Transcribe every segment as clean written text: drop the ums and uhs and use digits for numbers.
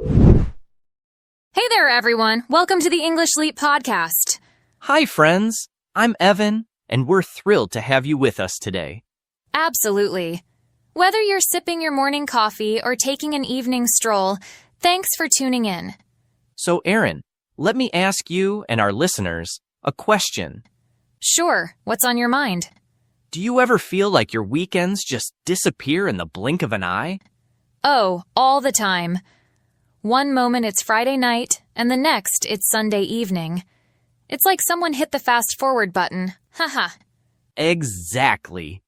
Hey there, everyone. Welcome to the English Leap podcast. Hi, friends. I'm Evan, and we're thrilled to have you with us today. Absolutely. Whether you're sipping your morning coffee or taking an evening stroll, thanks for tuning in. So, Aaron, let me ask you and our listeners a question. Sure. What's on your mind? Do you ever feel like your weekends just disappear in the blink of an eye? Oh, all the time. One moment it's Friday night, and the next it's Sunday evening. It's like someone hit the fast-forward button. Haha. Exactly.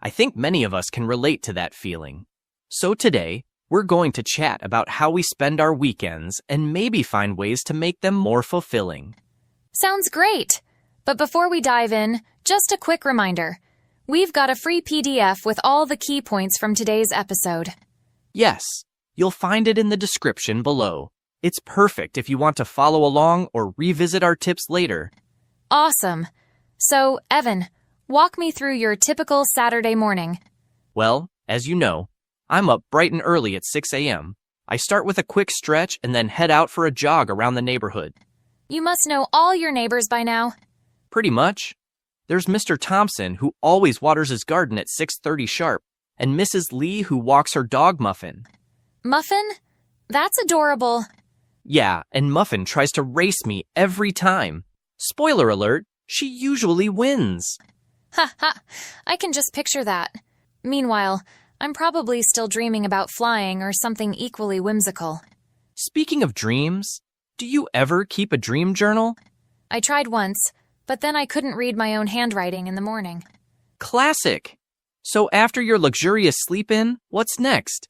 I think many of us can relate to that feeling. So today, we're going to chat about how we spend our weekends and maybe find ways to make them more fulfilling. Sounds great. But before we dive in, just a quick reminder. We've got a free PDF with all the key points from today's episode. Yes, you'll find it in the description below. It's perfect if you want to follow along or revisit our tips later. Awesome. So, Evan, walk me through your typical Saturday morning. Well, as you know, I'm up bright and early at 6 a.m. I start with a quick stretch and then head out for a jog around the neighborhood. You must know all your neighbors by now. Pretty much. There's Mr. Thompson, who always waters his garden at 6:30 sharp, and Mrs. Lee, who walks her dog Muffin. Muffin? That's adorable. Yeah, and Muffin tries to race me every time. Spoiler alert, she usually wins. Ha ha, I can just picture that. Meanwhile, I'm probably still dreaming about flying or something equally whimsical. Speaking of dreams, do you ever keep a dream journal? I tried once, but then I couldn't read my own handwriting in the morning. Classic. So after your luxurious sleep-in, what's next?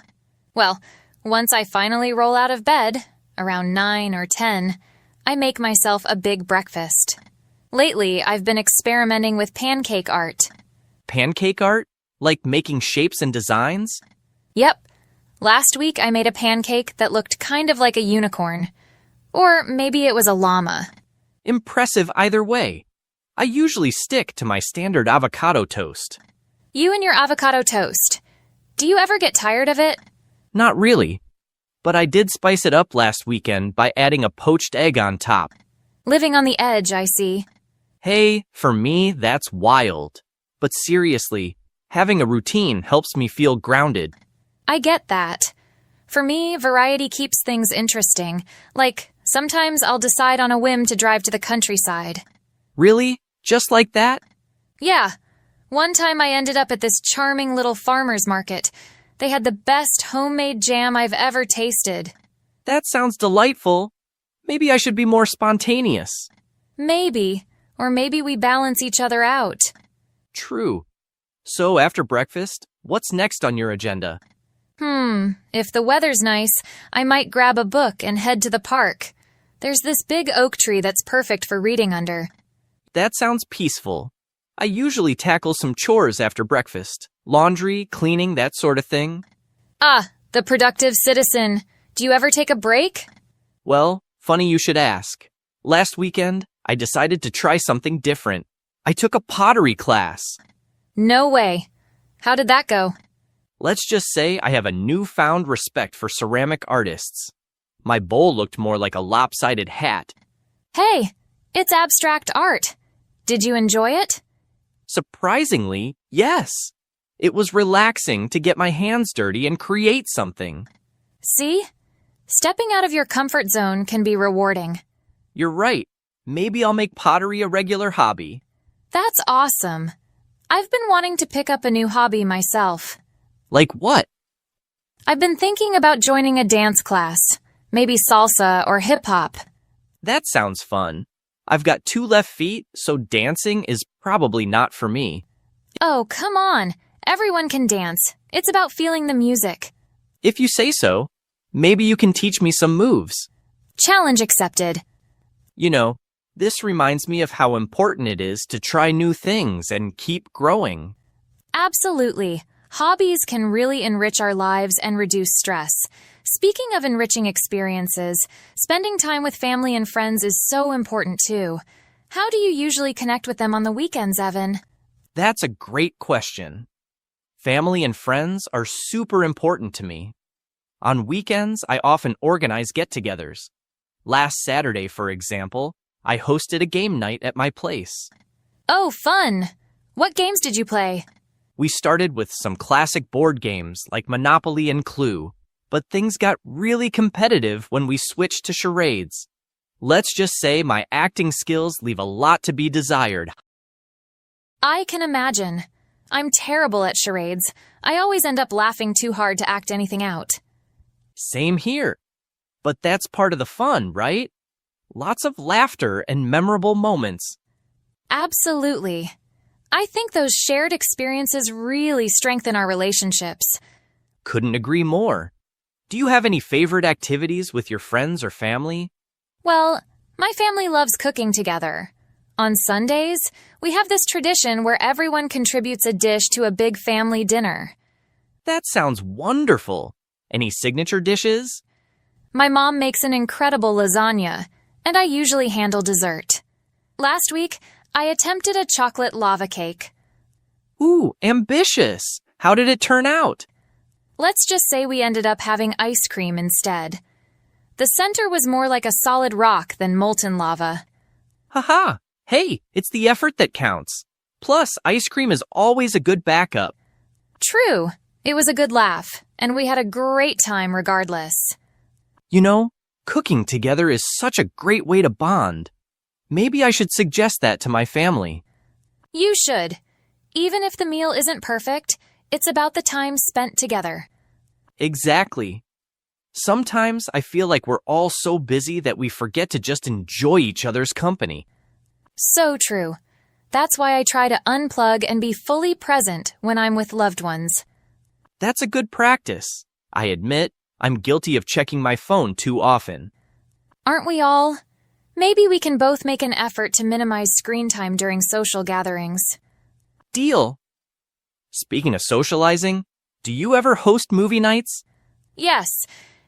Well, once I finally roll out of bed, around 9 or 10, I make myself a big breakfast. Lately, I've been experimenting with pancake art. Pancake art? Like making shapes and designs? Yep. Last week, I made a pancake that looked kind of like a unicorn. Or maybe it was a llama. Impressive either way. I usually stick to my standard avocado toast. You and your avocado toast. Do you ever get tired of it? Not really. But I did spice it up last weekend by adding a poached egg on top. Living on the edge, I see. Hey, for me, that's wild. But seriously, having a routine helps me feel grounded. I get that. For me, variety keeps things interesting. Like, sometimes I'll decide on a whim to drive to the countryside. Really? Just like that? Yeah. One time I ended up at this charming little farmer's market. They had the best homemade jam I've ever tasted. That sounds delightful. Maybe I should be more spontaneous. Maybe. Or maybe we balance each other out. True. So after breakfast, what's next on your agenda? If the weather's nice, I might grab a book and head to the park. There's this big oak tree that's perfect for reading under. That sounds peaceful. I usually tackle some chores after breakfast. Laundry, cleaning, that sort of thing. Ah, the productive citizen. Do you ever take a break? Well, funny you should ask. Last weekend, I decided to try something different. I took a pottery class. No way. How did that go? Let's just say I have a newfound respect for ceramic artists. My bowl looked more like a lopsided hat. Hey, it's abstract art. Did you enjoy it? Surprisingly, yes. It was relaxing to get my hands dirty and create something. See? Stepping out of your comfort zone can be rewarding. You're right. Maybe I'll make pottery a regular hobby. That's awesome. I've been wanting to pick up a new hobby myself. Like what? I've been thinking about joining a dance class. Maybe salsa or hip-hop. That sounds fun. I've got 2 left feet, so dancing is probably not for me. Oh, come on. Everyone can dance. It's about feeling the music. If you say so, maybe you can teach me some moves. Challenge accepted. You know, this reminds me of how important it is to try new things and keep growing. Absolutely. Hobbies can really enrich our lives and reduce stress. Speaking of enriching experiences, spending time with family and friends is so important too. How do you usually connect with them on the weekends, Evan? That's a great question. Family and friends are super important to me. On weekends, I often organize get-togethers. Last Saturday, for example, I hosted a game night at my place. Oh, fun! What games did you play? We started with some classic board games like Monopoly and Clue, but things got really competitive when we switched to charades. Let's just say my acting skills leave a lot to be desired. I can imagine. I'm terrible at charades. I always end up laughing too hard to act anything out. Same here. But that's part of the fun, right? Lots of laughter and memorable moments. Absolutely. I think those shared experiences really strengthen our relationships. Couldn't agree more. Do you have any favorite activities with your friends or family? Well, my family loves cooking together. On Sundays, we have this tradition where everyone contributes a dish to a big family dinner. That sounds wonderful. Any signature dishes? My mom makes an incredible lasagna, and I usually handle dessert. Last week, I attempted a chocolate lava cake. Ooh, ambitious. How did it turn out? Let's just say we ended up having ice cream instead. The center was more like a solid rock than molten lava. Haha. Hey, it's the effort that counts. Plus, ice cream is always a good backup. True. It was a good laugh, and we had a great time regardless. You know, cooking together is such a great way to bond. Maybe I should suggest that to my family. You should. Even if the meal isn't perfect, it's about the time spent together. Exactly. Sometimes I feel like we're all so busy that we forget to just enjoy each other's company. So true. That's why I try to unplug and be fully present when I'm with loved ones. That's a good practice. I admit, I'm guilty of checking my phone too often. Aren't we all? Maybe we can both make an effort to minimize screen time during social gatherings. Deal. Speaking of socializing, do you ever host movie nights? Yes.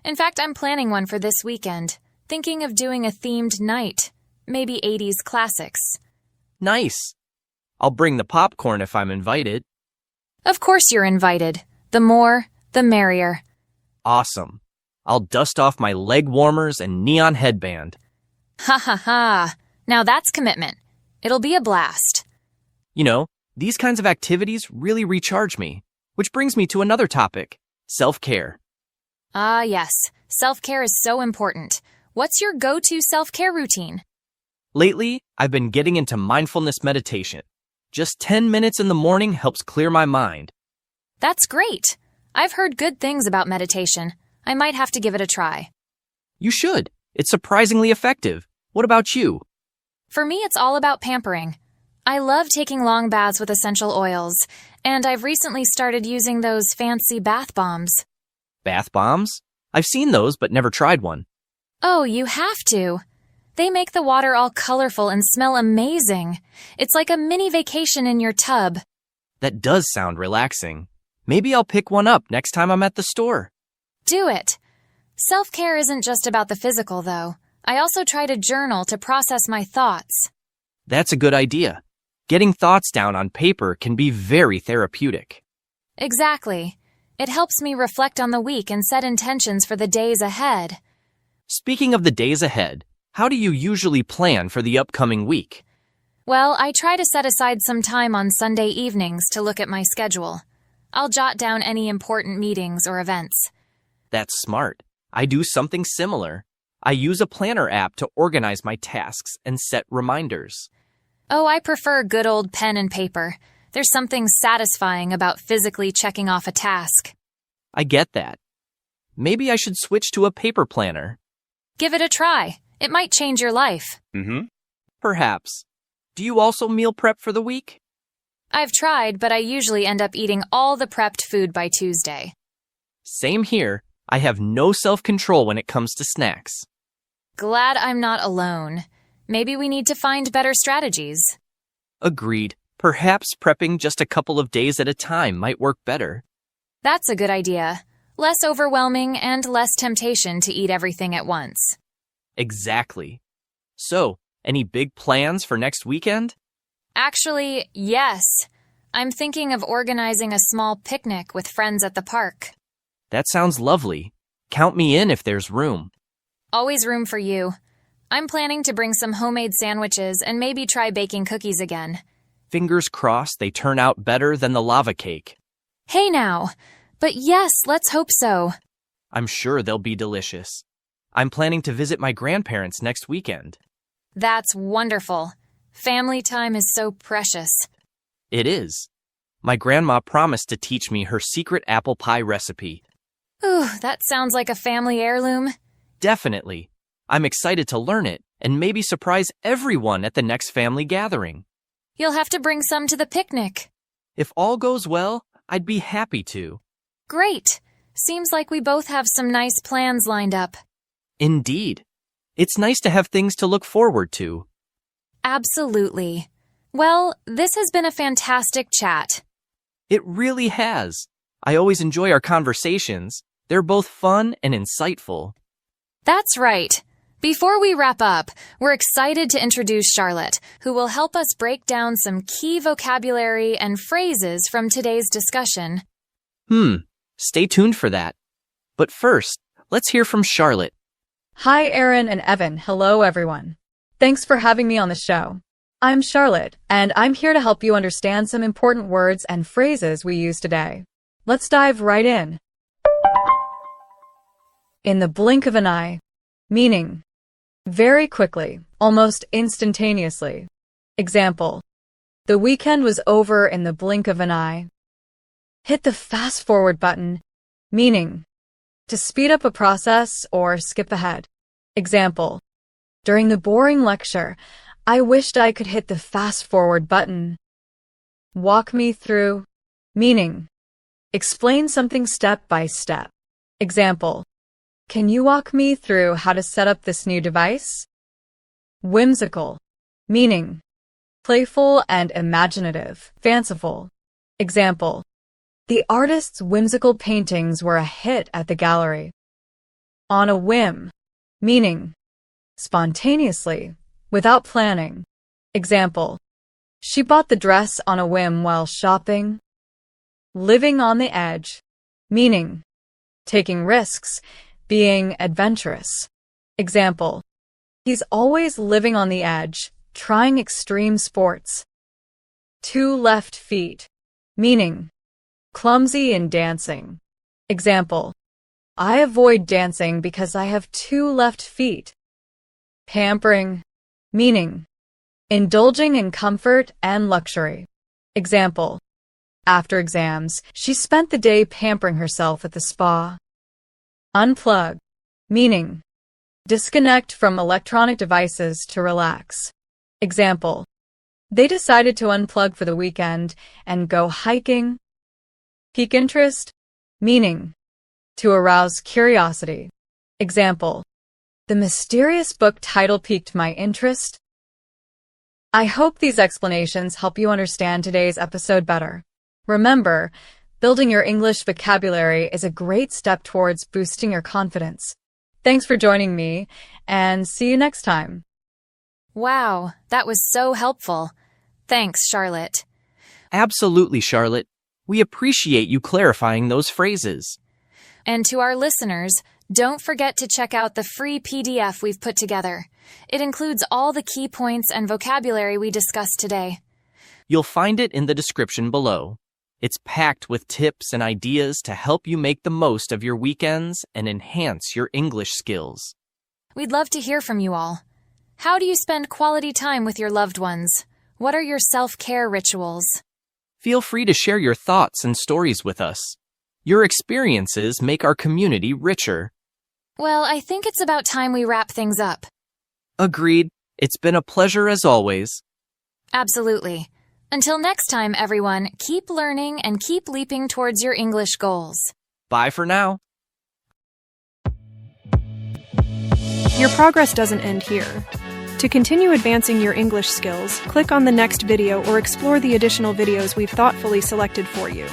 In fact, I'm planning one for this weekend. Thinking of doing a themed night. Maybe 80s classics. Nice. I'll bring the popcorn if I'm invited. Of course you're invited. The more, the merrier. Awesome. I'll dust off my leg warmers and neon headband. Ha ha ha. Now that's commitment. It'll be a blast. You know, these kinds of activities really recharge me. Which brings me to another topic, self-care. Ah, yes. Self-care is so important. What's your go-to self-care routine? Lately, I've been getting into mindfulness meditation. Just 10 minutes in the morning helps clear my mind. That's great. I've heard good things about meditation. I might have to give it a try. You should. It's surprisingly effective. What about you? For me, it's all about pampering. I love taking long baths with essential oils, and I've recently started using those fancy bath bombs. Bath bombs? I've seen those, but never tried one. Oh, you have to. They make the water all colorful and smell amazing. It's like a mini vacation in your tub. That does sound relaxing. Maybe I'll pick one up next time I'm at the store. Do it. Self-care isn't just about the physical, though. I also try to journal to process my thoughts. That's a good idea. Getting thoughts down on paper can be very therapeutic. Exactly. It helps me reflect on the week and set intentions for the days ahead. Speaking of the days ahead, how do you usually plan for the upcoming week? Well, I try to set aside some time on Sunday evenings to look at my schedule. I'll jot down any important meetings or events. That's smart. I do something similar. I use a planner app to organize my tasks and set reminders. Oh, I prefer good old pen and paper. There's something satisfying about physically checking off a task. I get that. Maybe I should switch to a paper planner. Give it a try. It might change your life. Perhaps. Do you also meal prep for the week? I've tried, but I usually end up eating all the prepped food by Tuesday. Same here. I have no self-control when it comes to snacks. Glad I'm not alone. Maybe we need to find better strategies. Agreed. Perhaps prepping just a couple of days at a time might work better. That's a good idea. Less overwhelming and less temptation to eat everything at once. Exactly. So, any big plans for next weekend? Actually, yes. I'm thinking of organizing a small picnic with friends at the park. That sounds lovely. Count me in if there's room. Always room for you. I'm planning to bring some homemade sandwiches and maybe try baking cookies again. Fingers crossed they turn out better than the lava cake. Hey now. But yes, let's hope so. I'm sure they'll be delicious. I'm planning to visit my grandparents next weekend. That's wonderful. Family time is so precious. It is. My grandma promised to teach me her secret apple pie recipe. Ooh, that sounds like a family heirloom. Definitely. I'm excited to learn it and maybe surprise everyone at the next family gathering. You'll have to bring some to the picnic. If all goes well, I'd be happy to. Great. Seems like we both have some nice plans lined up. Indeed. It's nice to have things to look forward to. Absolutely. Well, this has been a fantastic chat. It really has. I always enjoy our conversations. They're both fun and insightful. That's right. Before we wrap up, we're excited to introduce Charlotte, who will help us break down some key vocabulary and phrases from today's discussion. Stay tuned for that. But first, let's hear from Charlotte. Hi, Aaron and Evan. Hello, everyone. Thanks for having me on the show. I'm Charlotte, and I'm here to help you understand some important words and phrases we use today. Let's dive right in. In the blink of an eye, meaning very quickly, almost instantaneously. Example, the weekend was over in the blink of an eye. Hit the fast forward button, meaning to speed up a process or skip ahead. Example, during the boring lecture, I wished I could hit the fast forward button. Walk me through, meaning explain something step by step. Example, can you walk me through how to set up this new device? Whimsical, meaning playful and imaginative, fanciful. Example, the artist's whimsical paintings were a hit at the gallery. On a whim, meaning spontaneously, without planning. Example, she bought the dress on a whim while shopping. Living on the edge, meaning taking risks, being adventurous. Example, he's always living on the edge, trying extreme sports. 2 left feet, meaning clumsy in dancing. Example, I avoid dancing because I have 2 left feet. Pampering, meaning indulging in comfort and luxury. Example, after exams, she spent the day pampering herself at the spa. Unplug, meaning disconnect from electronic devices to relax. Example, they decided to unplug for the weekend and go hiking. Pique interest, meaning to arouse curiosity. Example, the mysterious book title piqued my interest. I hope these explanations help you understand today's episode better. Remember, building your English vocabulary is a great step towards boosting your confidence. Thanks for joining me, and see you next time. Wow, that was so helpful. Thanks, Charlotte. Absolutely, Charlotte. We appreciate you clarifying those phrases. And to our listeners, don't forget to check out the free PDF we've put together. It includes all the key points and vocabulary we discussed today. You'll find it in the description below. It's packed with tips and ideas to help you make the most of your weekends and enhance your English skills. We'd love to hear from you all. How do you spend quality time with your loved ones? What are your self-care rituals? Feel free to share your thoughts and stories with us. Your experiences make our community richer. Well, I think it's about time we wrap things up. Agreed. It's been a pleasure as always. Absolutely. Until next time, everyone, keep learning and keep leaping towards your English goals. Bye for now. Your progress doesn't end here. To continue advancing your English skills, click on the next video or explore the additional videos we've thoughtfully selected for you.